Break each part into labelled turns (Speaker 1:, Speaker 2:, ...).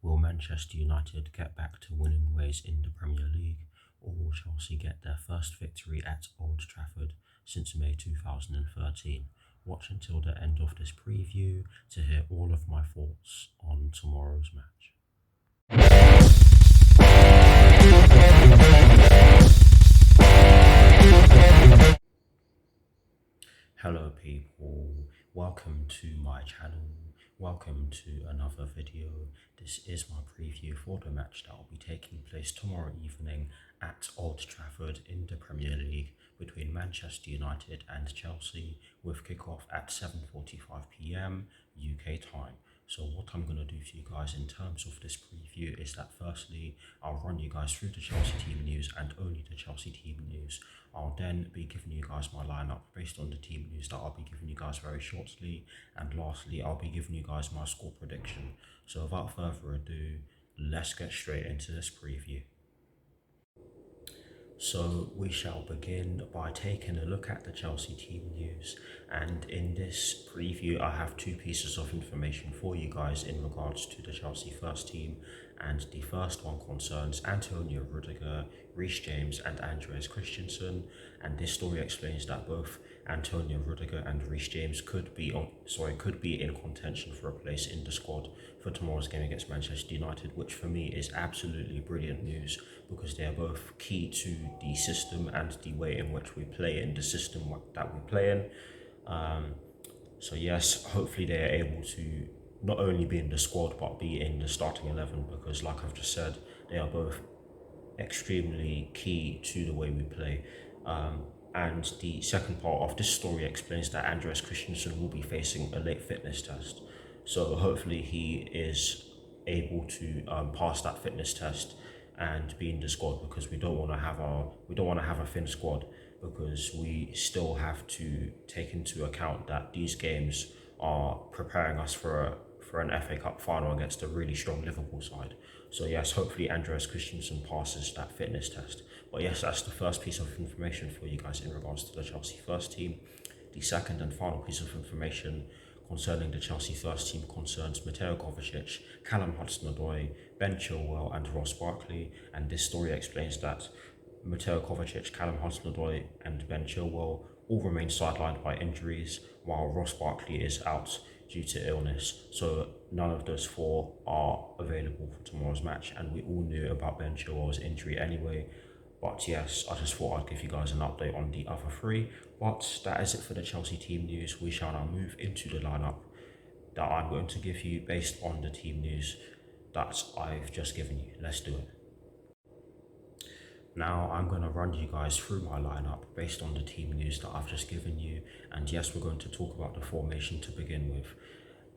Speaker 1: Will Manchester United get back to winning ways in the Premier League, or will Chelsea get their first victory at Old Trafford since May 2013? Watch until the end of this preview to hear all of my thoughts on tomorrow's match. Hello people, welcome to my channel, welcome to another video. This is my preview for the match that will be taking place tomorrow evening at Old Trafford in the Premier League between Manchester United and Chelsea, with kickoff at 7:45 PM UK time. So what I'm going to do for you guys in terms of this preview is that firstly, I'll run you guys through the Chelsea team news and only the Chelsea team news. I'll then be giving you guys my lineup based on the team news that I'll be giving you guys very shortly. And lastly, I'll be giving you guys my score prediction. So without further ado, let's get straight into this preview. So we shall begin by taking a look at the Chelsea team news, and in this preview I have two pieces of information for you guys in regards to the Chelsea first team, and the first one concerns Antonio Rudiger, Reece James and Andreas Christensen, and this story explains that both Antonio Rudiger and Reece James could be in contention for a place in the squad for tomorrow's game against Manchester United, which for me is absolutely brilliant news because they are both key to the system and the way in which we play in the system that we play in. So yes, hopefully they are able to not only be in the squad but be in the starting 11, because like I've just said, they are both extremely key to the way we play. And the second part of this story explains that Andreas Christensen will be facing a late fitness test. So hopefully he is able to pass that fitness test and be in the squad, because we don't want to have a thin squad, because we still have to take into account that these games are preparing us for an FA Cup final against a really strong Liverpool side. So yes, hopefully Andreas Christensen passes that fitness test. But yes, that's the first piece of information for you guys in regards to the Chelsea first team. The second and final piece of information concerning the Chelsea first team concerns Mateo Kovacic, Callum Hudson-Odoi, Ben Chilwell and Ross Barkley, and this story explains that Mateo Kovacic, Callum Hudson-Odoi and Ben Chilwell all remain sidelined by injuries, while Ross Barkley is out due to illness. So none of those four are available for tomorrow's match, and we all knew about Ben Chilwell's injury anyway. But yes, I just thought I'd give you guys an update on the other three. But that is it for the Chelsea team news. We shall now move into the lineup that I'm going to give you based on the team news that I've just given you. Let's do it. Now I'm going to run you guys through my lineup based on the team news that I've just given you. And yes, we're going to talk about the formation to begin with.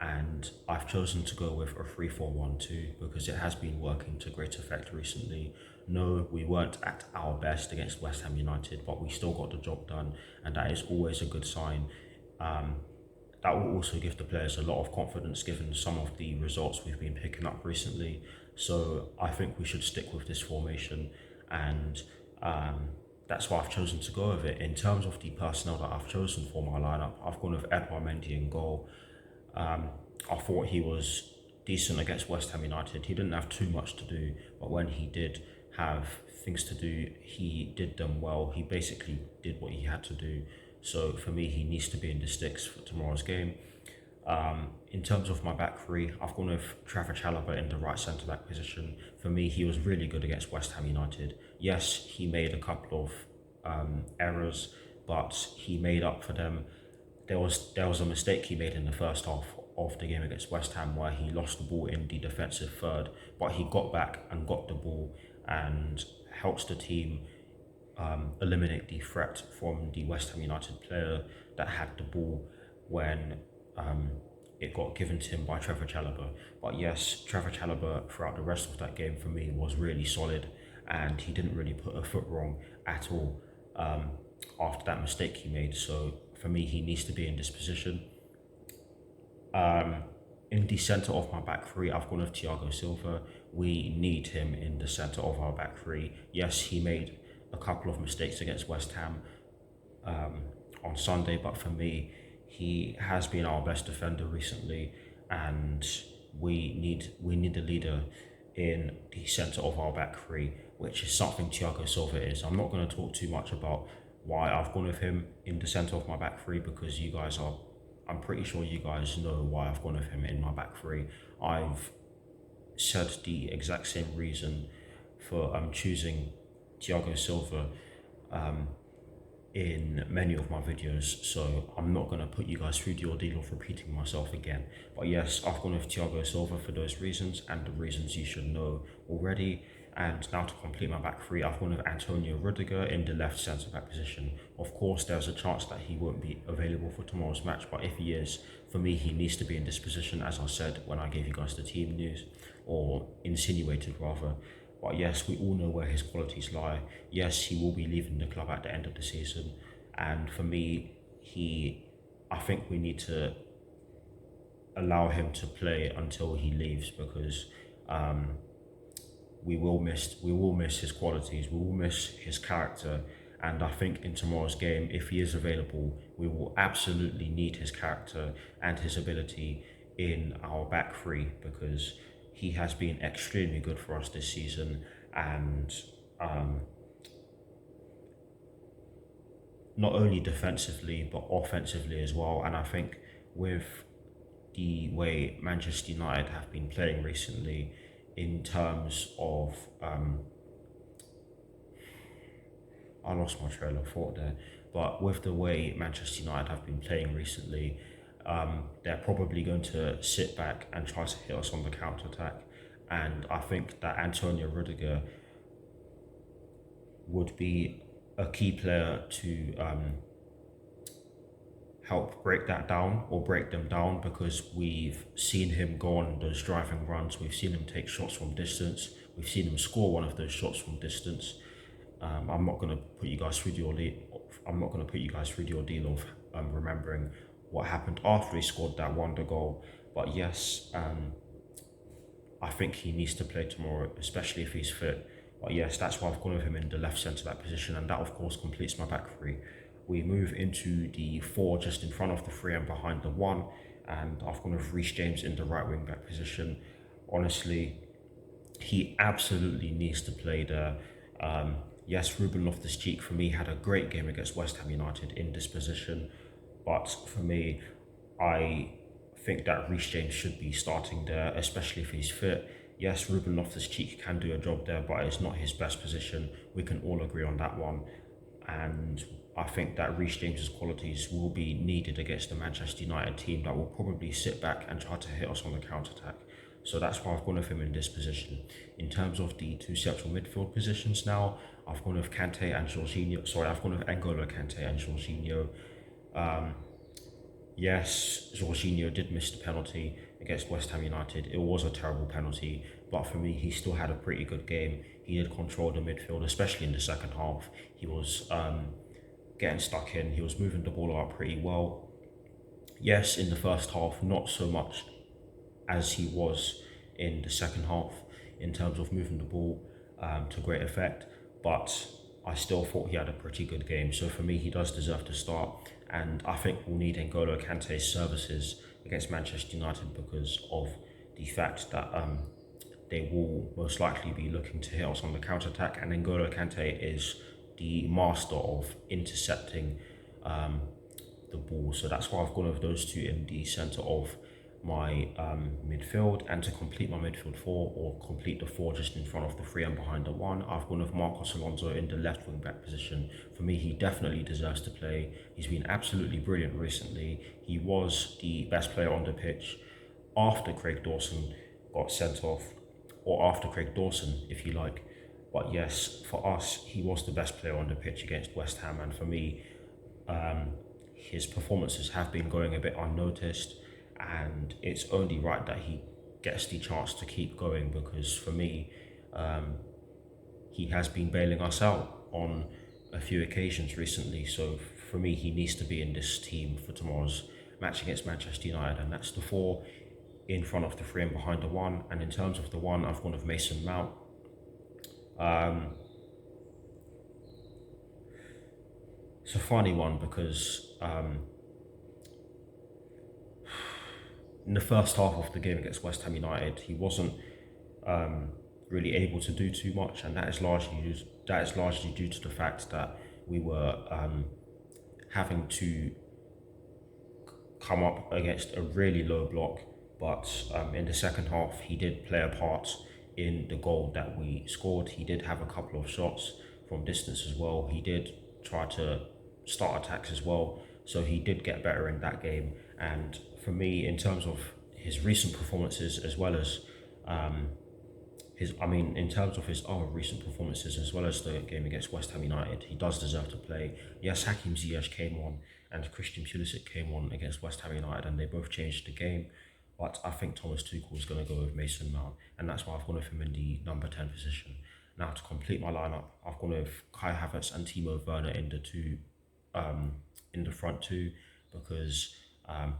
Speaker 1: And I've chosen to go with a 3-4-1-2 because it has been working to great effect recently. No, we weren't at our best against West Ham United, but we still got the job done, and that is always a good sign. That will also give the players a lot of confidence given some of the results we've been picking up recently. So I think we should stick with this formation, and that's why I've chosen to go with it. In terms of the personnel that I've chosen for my lineup, I've gone with Edouard Mendy in goal. I thought he was decent against West Ham United. He didn't have too much to do, but when he did have things to do, he did them well. He basically did what he had to do. So for me, he needs to be in the sticks for tomorrow's game. In terms of my back three, I've gone with Trevor Chalobah in the right centre-back position. For me, he was really good against West Ham United. Yes, he made a couple of errors, but he made up for them. There was a mistake he made in the first half of the game against West Ham where he lost the ball in the defensive third, but he got back and got the ball and helps the team eliminate the threat from the West Ham United player that had the ball when it got given to him by Trevor Chalobah. But yes, Trevor Chalobah throughout the rest of that game for me was really solid, and he didn't really put a foot wrong at all after that mistake he made. So for me, he needs to be in this position. In the centre of my back three, I've gone with Thiago Silva. We need him in the centre of our back three. Yes, he made a couple of mistakes against West Ham on Sunday, but for me, he has been our best defender recently, and we need a leader in the centre of our back three, which is something Thiago Silva is. I'm not going to talk too much about why I've gone with him in the centre of my back three, because I'm pretty sure you guys know why I've gone with him in my back three. I've said the exact same reason for choosing Thiago Silva in many of my videos, so I'm not going to put you guys through the ordeal of repeating myself again. But yes, I've gone with Thiago Silva for those reasons, and the reasons you should know already. And now to complete my back three, I've gone with Antonio Rudiger in the left centre back position. Of course, there's a chance that he won't be available for tomorrow's match, but if he is, for me, he needs to be in this position, as I said when I gave you guys the team news, or insinuated rather. But yes, we all know where his qualities lie. Yes, he will be leaving the club at the end of the season. And for me, I think we need to allow him to play until he leaves, because we will miss his qualities, we will miss his character. And I think in tomorrow's game, if he is available, we will absolutely need his character and his ability in our back three, because he has been extremely good for us this season, and not only defensively but offensively as well. And I think with the way Manchester United have been playing recently, in terms of I lost my trail of thought there, but with the way Manchester United have been playing recently, they're probably going to sit back and try to hit us on the counter-attack. And I think that Antonio Rudiger would be a key player to help break that down, or break them down, because we've seen him go on those driving runs, we've seen him take shots from distance, we've seen him score one of those shots from distance. I'm not going to put you guys through the ordeal of remembering what happened after he scored that wonder goal. But yes, I think he needs to play tomorrow, especially if he's fit. But yes, that's why I've gone with him in the left centre back position, and that of course completes my back three. We move into the four just in front of the three and behind the one, and I've gone with Reece James in the right wing back position. Honestly, he absolutely needs to play there. Yes, Ruben Loftus-Cheek for me had a great game against West Ham United in this position, but for me, I think that Reece James should be starting there, especially if he's fit. Yes, Ruben Loftus-Cheek can do a job there, but it's not his best position. We can all agree on that one. And I think that Reece James's qualities will be needed against the Manchester United team that will probably sit back and try to hit us on the counter-attack. So that's why I've gone with him in this position. In terms of the two central midfield positions now, I've gone with Kante and Jorginho. Sorry, I've gone with N'Golo Kante and Jorginho. Yes, Jorginho did miss the penalty against West Ham United. It was a terrible penalty, but for me, he still had a pretty good game. He did control the midfield, especially in the second half. He was getting stuck in. He was moving the ball out pretty well. Yes, in the first half, not so much as he was in the second half in terms of moving the ball to great effect, but I still thought he had a pretty good game. So for me, he does deserve to start, and I think we'll need N'Golo Kante's services against Manchester United, because of the fact that they will most likely be looking to hit us on the counter-attack, and N'Golo Kante is the master of intercepting the ball. So that's why I've gone with those two in the centre of my midfield. And to complete my midfield four, or complete the four just in front of the three and behind the one, I've gone with Marcos Alonso in the left wing back position. For me, he definitely deserves to play. He's been absolutely brilliant recently. He was the best player on the pitch after Craig Dawson got sent off, or after Craig Dawson, if you like. But yes, for us, he was the best player on the pitch against West Ham, and for me, his performances have been going a bit unnoticed, and it's only right that he gets the chance to keep going, because for me, he has been bailing us out on a few occasions recently. So for me, he needs to be in this team for tomorrow's match against Manchester United, and that's the four in front of the three and behind the one. And in terms of the one, I've gone with Mason Mount. It's a funny one, because in the first half of the game against West Ham United, he wasn't really able to do too much, and that is largely due to the fact that we were having to come up against a really low block. But in the second half, he did play a part in the goal that we scored. He did have a couple of shots from distance as well. He did try to start attacks as well. So he did get better in that game. And for me, in terms of his recent performances as well as in terms of his other recent performances as well as the game against West Ham United, he does deserve to play. Yes, Hakim Ziyech came on and Christian Pulisic came on against West Ham United, and they both changed the game. But I think Thomas Tuchel is going to go with Mason Mount, and that's why I've gone with him in the number 10 position. Now, to complete my lineup, I've gone with Kai Havertz and Timo Werner in the front two, because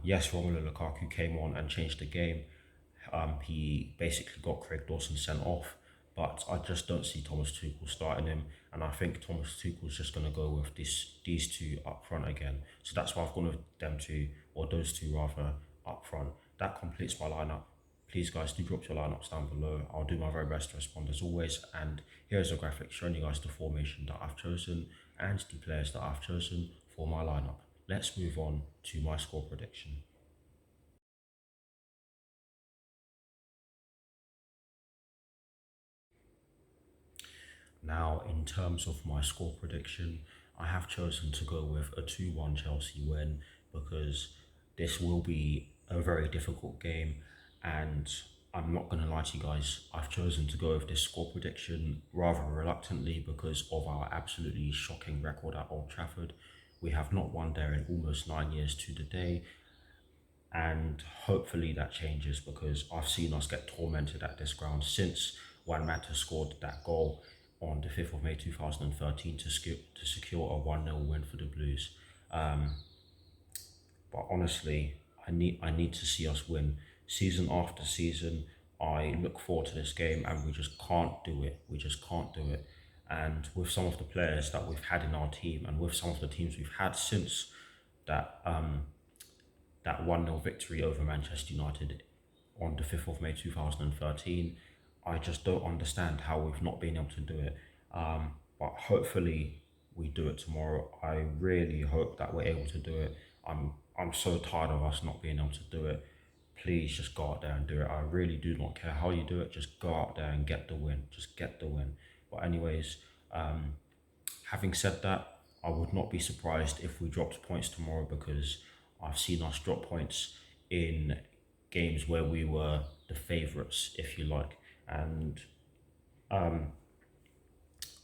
Speaker 1: yes, Romelu Lukaku came on and changed the game. He basically got Craig Dawson sent off, but I just don't see Thomas Tuchel starting him, and I think Thomas Tuchel's just going to go with these two up front again. So that's why I've gone with them two, or those two rather, up front. That completes my lineup. Please, guys, do drop your lineups down below. I'll do my very best to respond as always. And here's a graphic showing you guys the formation that I've chosen and the players that I've chosen for my lineup. Let's move on to my score prediction. Now, in terms of my score prediction, I have chosen to go with a 2-1 Chelsea win, because this will be a very difficult game, and I'm not going to lie to you guys, I've chosen to go with this score prediction rather reluctantly because of our absolutely shocking record at Old Trafford. We have not won there in almost 9 years to the day, and hopefully that changes, because I've seen us get tormented at this ground since Juan Mata scored that goal on the 5th of May 2013 to secure a 1-0 win for the Blues. But honestly, I need to see us win season after season. I look forward to this game, and we just can't do it. We just can't do it. And with some of the players that we've had in our team, and with some of the teams we've had since that that 1-0 victory over Manchester United on the 5th of May 2013, I just don't understand how we've not been able to do it. But hopefully we do it tomorrow. I really hope that we're able to do it. I'm so tired of us not being able to do it. Please just go out there and do it. I really do not care how you do it. Just go out there and get the win. Just get the win. But anyways, having said that, I would not be surprised if we dropped points tomorrow, because I've seen us drop points in games where we were the favourites, if you like. And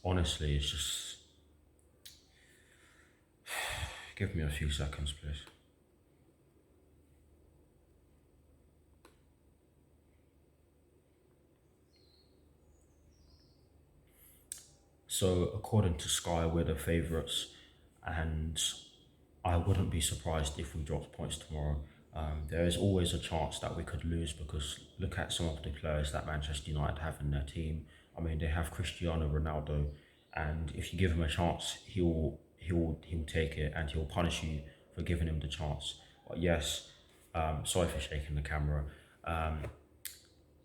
Speaker 1: honestly, it's just... Give me a few seconds, please. So, according to Sky, we're the favourites, and I wouldn't be surprised if we dropped points tomorrow. There is always a chance that we could lose, because look at some of the players that Manchester United have in their team. I mean, they have Cristiano Ronaldo, and if you give him a chance, he'll take it, and he'll punish you for giving him the chance. But yes, sorry for shaking the camera.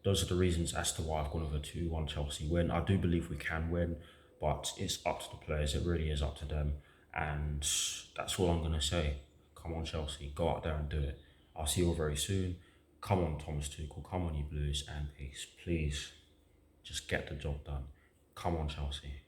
Speaker 1: Those are the reasons as to why I've gone with a 2-1 Chelsea win. I do believe we can win, but it's up to the players. It really is up to them. And that's all I'm going to say. Come on, Chelsea. Go out there and do it. I'll see you all very soon. Come on, Thomas Tuchel. Come on, you Blues. And peace. Please, just get the job done. Come on, Chelsea.